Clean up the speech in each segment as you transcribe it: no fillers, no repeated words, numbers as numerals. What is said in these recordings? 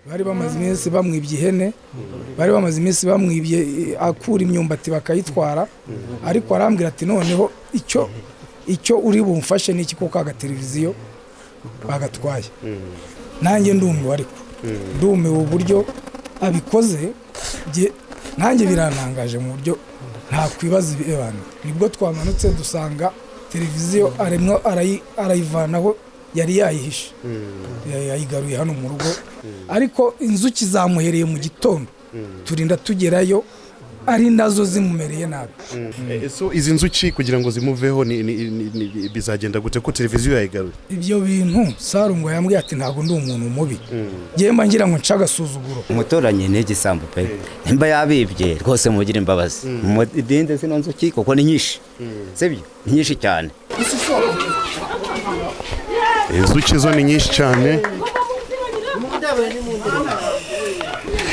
bari bamaze iminsi bamwibye ihene, bari bamaze iminsi bamwibye akura imyumbati bakayitwara, ariko arambwira ati noneho icyo uri bumfashe n'iki ko kaga televiziyo bagatwaye. Nanjye ndumiwe, ariko ndumiwe uburyo abikoze, nanjye birantangaje mu buryo nta kwibaza ibibana. Nibwo twamanutse dusanga televiziyo aremwa arayivanaho yari yayihishe, yayigaruye hano mu rugo, ariko inzuki zamuhereye mu gitondo turinda tugerayo ari nazo zimumereye nabi. So izi nzuki kugira ngo zimuveho bizagenda gute ko televiziyo yayigaruye? Ibyo bintu Sarungo yambwiye ati ntago ndi umuntu mubi, yemba ngira ngo ncaga suzuguro. Umutoranye n'igisambu pe, nimba yabibye rwose mugira imbabazi, mudinde zino nzuki kuko ni nyinshi, sibyo nyinshi cyane. Inzuki zo ni nyinshi cyane,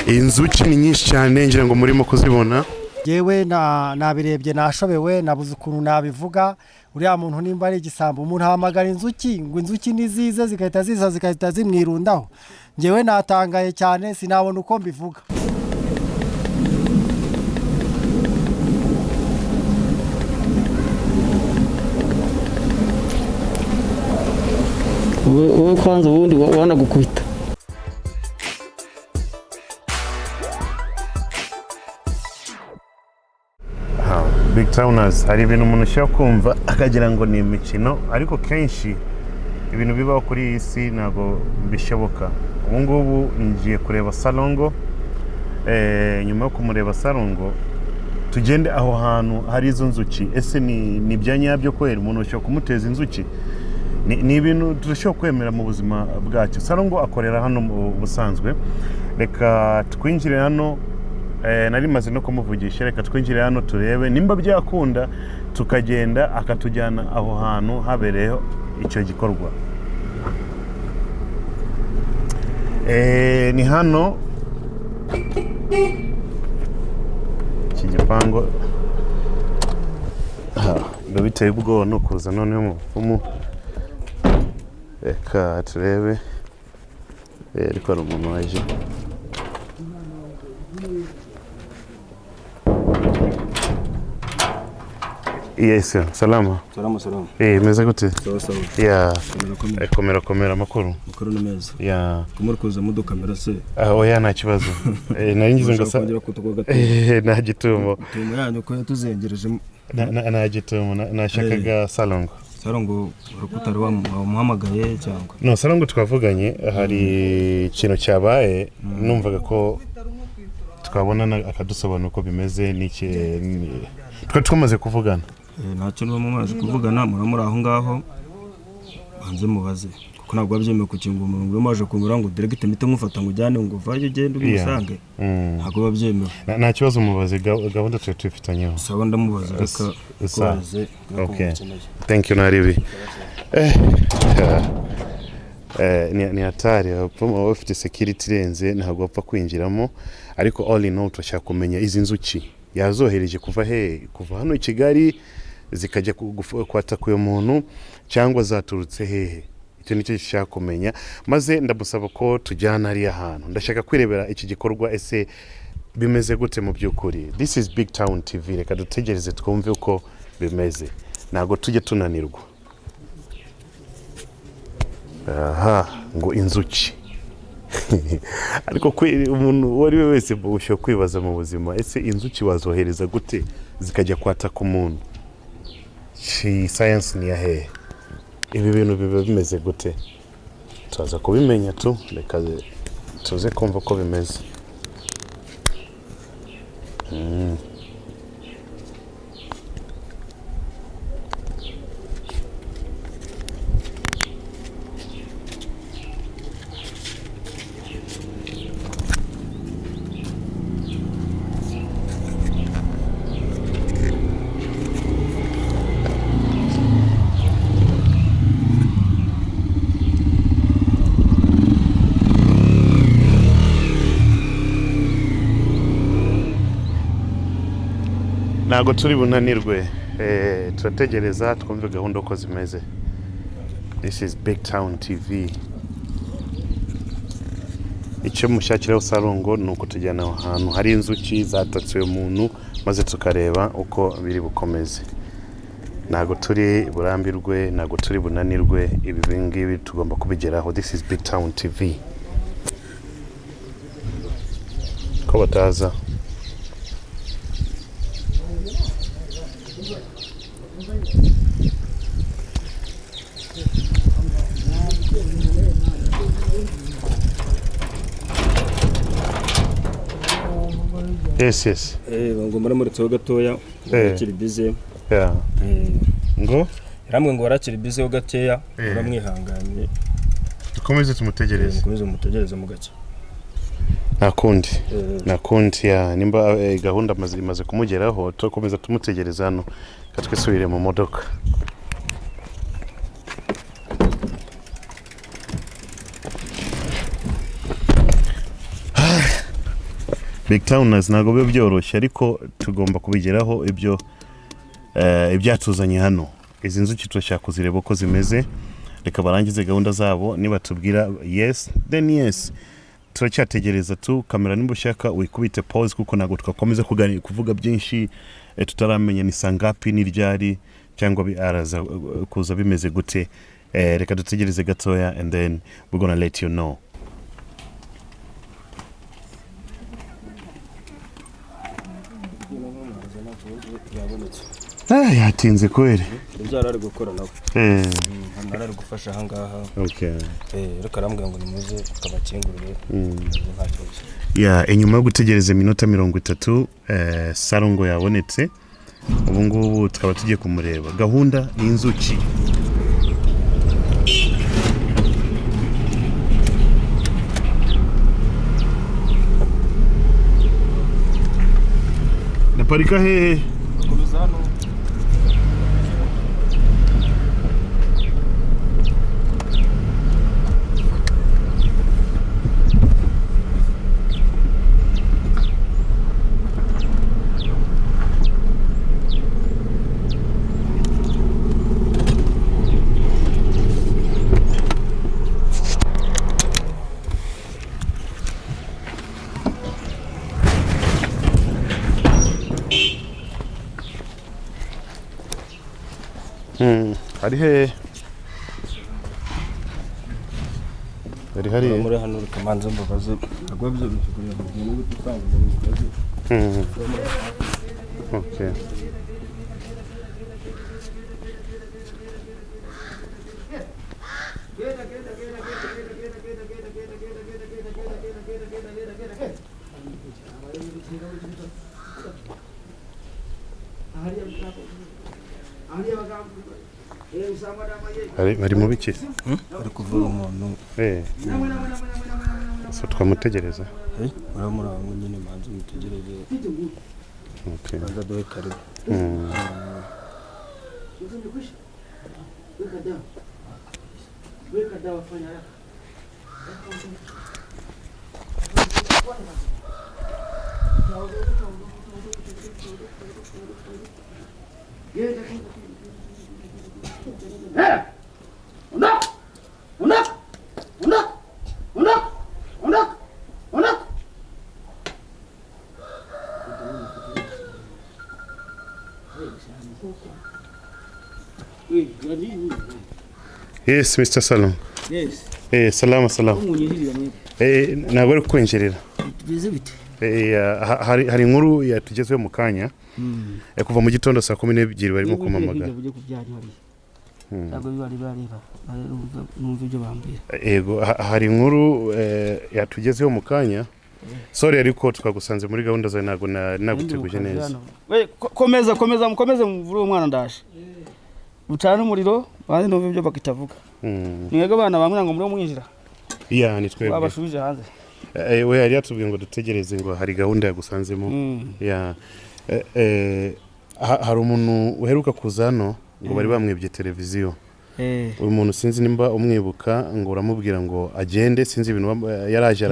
inzuki ni nyinshi cyane, ngira ngo murimo kuzibona. Yewe nabirebye nashobewe, nabuze ukuntu nabivuga. Uriya muntu nimba ari igisambu, umuntu ahamagara inzuki ngo inzuki nizize zigahita zimwirundaho. Ngewe natangaye cyane, sinabona uko mbivuga. wowe kwanza ubundi wanagukubita. Big Towners, hari ibintu umuntu ushaka kumva akagira ngo ni imikino, ariko kenshi ibintu bibaho kuri iyi si ntabwo bishoboka. Ubu ngubu ngiye kureba Salongo, nyuma yo kumureba Salongo tugende aho hantu hari izo nzuki. Ese ni ibya nyabyo kwera umuntu ushaka kumuteza inzuki? Ni ibintu turashobora kwemera mu buzima bwacu. Salongo akorera hano mu busanzwe. Reka twinjire hano, nari maze no kumuvugisha, reka twinjire hano turebe nimba byakunda tukagenda akatujyana aho hantu habereyeho icyo gikorwa. Ni hano iki gipango ndo biteye ubwoba no kuza noneho mu bupfumu. Reka turebe, ariko hari umuntu waje. Yes, salama. Salama. Meze gute? Sawa. Yeah. Komera amakuru. Makuru ni meza. Yeah. Kumuri kuza mu kamera se. Oya nta kibazo. Nari ngize ngasa. Nta gitumo. Tumo yanyu ko tuzengereje. Nta gitumo, nashakaga Salongo. Salongo urukuta rwa muhamagaye cyangwa? No, Salongo twavuganye, hari ikintu cyabaye, numvaga ko twabona akadusobanura uko bimeze n'iki twamaze kuvugana. Nta kintu mumaze kuvugana, muramuri aho ngaho banze mubaze kuko ntabwo babyemeye kukinga umuntu maje kumura ngo direct mite mufata ngo ujyane ngo vaje ugende umusange, ntabwo babyemeye. Nta kibazo mubaze, gahunda twe tubifitanyeho. Sawa ndamubaza reka kwaze. Okay, thank you Naribi. Ni hatari, apoma bafite security renze ntabwo bapfa kwinjiramo, ariko all in all turashaka kumenya izi nzuki yazohereje kuva hano i Kigali zikajya kwata kuyo muntu cyangwa zaturutse hehe. Icyo nicyo gishaka kumenya, maze ndamusaba ko tujyana ari ahantu. Ndashaka kwirebera iki gikorwa ese bimeze gute mu byukuri. This is Big Town TV, reka dutegereze twumve uko bimeze, ntago tujye tunanirwa. Ngo inzuki ariko umuntu wari wese ushobora kwibaza mu buzima, ese inzuki wazohereza gute zikajya kwata ku muntu? Science ni yahe? Ibi bintu biba bimeze gute? Tuza kubimenya tu, reka tuze kumva ko bimeze. Ntago turi bunanirwe, turategereza twumve gahunda uko zimeze. This is Big Town TV. icyo mushakiraho Sarongo ni ukutujyana ahantu hari inzuki zatatse umuntu maze tukareba uko biri bukomeze. Ntago turi burambirwe, ntago turi bunanirwe, ibi ngibi tugomba kubigeraho. This is Big Town TV. Ko bataza yes ngo muramuritseho gatoya akiri bize ngo ramwe ngo warakiri bize ho gakeya uramwihanganye dukomeze tumutegereze mu gace nakundi ya nimba gahunda imaze kumugeraho tukomeza tumutegereza hano katwisubire mu modoka. Big Towners ntago biba byoroshye ariko tugomba kubigeraho ibyatuzanye hano. Izi nzuki turashaka kuzireba uko zimeze, reka barangize gahunda zabo, niba tubwira yes then yes. Turacyategereza tu kamera nimba ushaka wikubite pause kuko ntago twakomeza kuvuga byinshi tutaramenya ni sangapi n'iryari cyangwa biaraza kuza bimeze gute. Reka dutegereze gatoya and then we're gonna let you know. Yatinze kweli. Byarari gukora nawe. Ntarari gufasha aha ngaha. Okay. Reka rambwira ngo nimuze tukabakingurire. Inyuma yo gutegereza iminota 30 Sarongo yabonetse. Ubu ngubu tukaba tugiye kumureba. Gahunda ni inzuki. Naparika hehe? Komeza hano. Ari he? Hari muri hano kamanza mbabaze agwa byo bishukuriye mu gihe gutanga mu kazi. Okay. Bari mu biki? Ari kuvuga umuntu. So twamutegereza. Muramuranga nyine manzi mutegereze. Okay. Banza dohe kare. Yes, Mr. Salom. Yes. Salama. Ntabwo ari kwinjirira. Bize bite? Hari inkuru yatugezeho mu kanya. Kuva mu gitondo saa 12 barimo kumamaga. Ntabwo bari bareba. Numva ibyo bambwira. Yego, hari inkuru yatugezeho mu kanya. Sorry ariko twagusanze muri gahunda zawe ntabwo naguteguje neza. We komeza mvuru umwana ndashe. Bucana umuriro bandi numva ibyo bakitavuga. Mwega abana bamwe ngo muri mwinjira. Ni twebwe. Babashubije hanze. We yari yatubwiye ngo dutegereze ngo hari gahunda yagusanzemo. Hari umuntu uheruka kuza hano ngo bari bamwibye televiziyo. Uyu muntu sinzi nimba umwibuka ngo uramubwira ngo agende, sinzi ibintu yaraje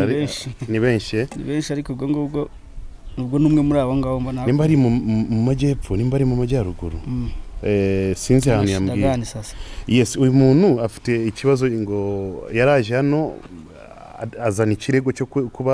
ni benshi ariko ubwo numwe muri abo ngabo mbona. Nimba ari mu majyepfo, nimba ari mu majyaruguru. Sinzi ahantu yambwiye. Yes, uyu muntu afite ikibazo ngo yaraje hano azana ikirego cyo kuba